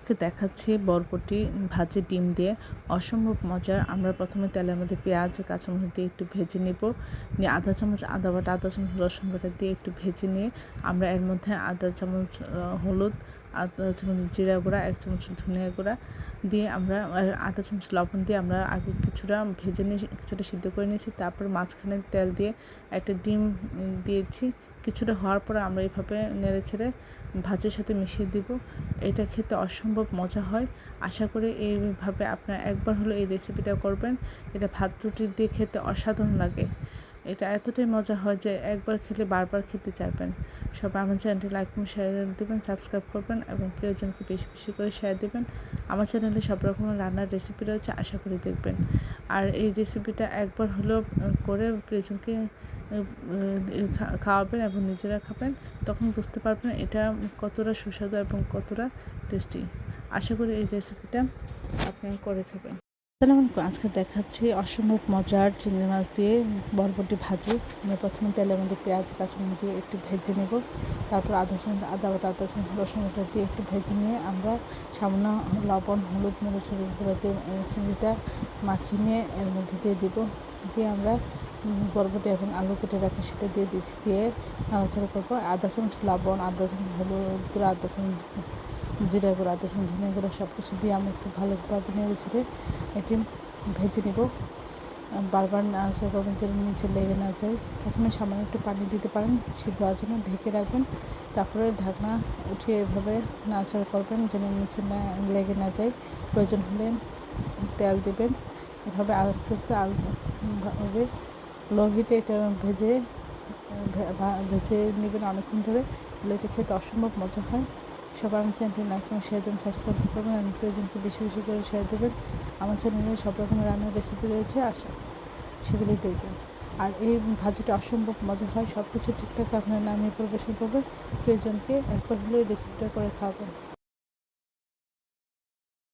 আজকে দেখাচ্ছি বরবটি ভাজি ডিম দিয়ে অসম্ভব মজার। আমরা প্রথমে তেলের মধ্যে পেঁয়াজ কাঁচামরিচ দিয়ে একটু ভেজে নিব, নিয়ে আধা চামচ আদা বাটা আধা চামচ রসুন বাটা দিয়ে একটু ভেজে নিয়ে আমরা এর মধ্যে আধা চামচ হলুদ, আধা চামচ জিরা গুঁড়া, 1 চামচ ধনিয়া গুঁড়া দিয়ে আমরা আধা চামচ লবণ দিয়ে আমরা আগে কিছুটা ভেজে নিয়ে কিছুটা সিদ্ধ করে নিয়েছি। তারপর মাঝখানে তেল দিয়ে একটা ডিম দিয়েছি। কিছুটা হওয়ার পরে আমরা এইভাবে নেড়ে ছেড়ে ভাজির সাথে মিশিয়ে দিব। এটা খেতে অসম্ভব মজা হয়। আশা করি এইভাবে আপনারা একবার হলো এই রেসিপিটা করবেন। এটা ভাত রুটি দিয়ে খেতে অসাধারণ লাগে। এটা এতটাই মজা হয় যে একবার খেলে বারবার খেতে চাইবেন। সবাই আমার চ্যানেলটি লাইক এবং শেয়ার দেবেন, সাবস্ক্রাইব করবেন এবং প্রিয়জনকে বেশি বেশি করে শেয়ার দেবেন। আমার চ্যানেলে সব রকমের রান্নার রেসিপি রয়েছে, আশা করি দেখবেন। আর এই রেসিপিটা একবার হলেও করে প্রিয়জনকে খাওয়াবেন এবং নিজেরা খাবেন, তখন বুঝতে পারবেন এটা কতটা সুস্বাদু এবং কতটা টেস্টি। আশা করি এই রেসিপিটা আপনি করে খাবেন। আসসালামু আলাইকুম। আজকে দেখাচ্ছি অসম্ভব মজার চিংড়ি মাছ দিয়ে বরবটি ভাজি। আমরা প্রথমে তেলের মধ্যে পেঁয়াজ কাঁচামরিচ দিয়ে একটু ভেজে নেব। তারপর আধা চামচ আদা বাটা আধা চামচ রসুন বাটা দিয়ে একটু ভেজে নিয়ে আমরা সামান্য লবণ হলুদ মরিচের গুঁড়ো দিয়ে চিংড়িটা মাখিয়ে নিয়ে এর মধ্যে দিয়ে দিব। দিয়ে আমরা বরবটি এবং আলু কেটে রাখি সেটা দিয়ে দিচ্ছি, দিয়ে নাড়াচাড়া করবো। আধা চামচ লবণ, আধা চামচ হলুদ গুঁড়ো, আধা চামচ জিরা গুঁড়ো, আধা চামচ ধনিয়া গুঁড়ো সব কিছু দিয়ে আমরা খুব ভালোভাবে নেড়ে ছেড়ে এটি ভেজে নেব। বারবার নাড়াচাড়া করবেন যেন নিচে লেগে না যায়। প্রথমে সামান্য একটু পানি দিতে পারেন সিদ্ধ হওয়ার জন্য, ঢেকে রাখবেন। তারপরে ঢাকনা উঠিয়ে এভাবে নাড়াচাড়া করবেন যেন নিচে না লেগে না যায়। প্রয়োজন হলে তেল দেবেন। এভাবে আস্তে আস্তে ভাবে লো হিটে এটা ভেজে নেবেন অনেকক্ষণ ধরে, তাহলে এটা খেতে অসম্ভব মজা হয়। সবাই আমার চ্যানেলটি লাইক এবং শেয়ার দেবেন, সাবস্ক্রাইব করবেন এবং প্রিয়জনকে বেশি বেশি করে শেয়ার দেবেন। আমার চ্যানেলে সব রকমের রান্নার রেসিপি রয়েছে, সেগুলি দেখবেন। আর এই ভাজিটা অসম্ভব মজা হয়। সব কিছু ঠিকঠাক আপনার নামিয়ে পরিবেশন করবেন, প্রিয়জনকে একবার হলে এই রেসিপিটা করে খাওয়াবেন।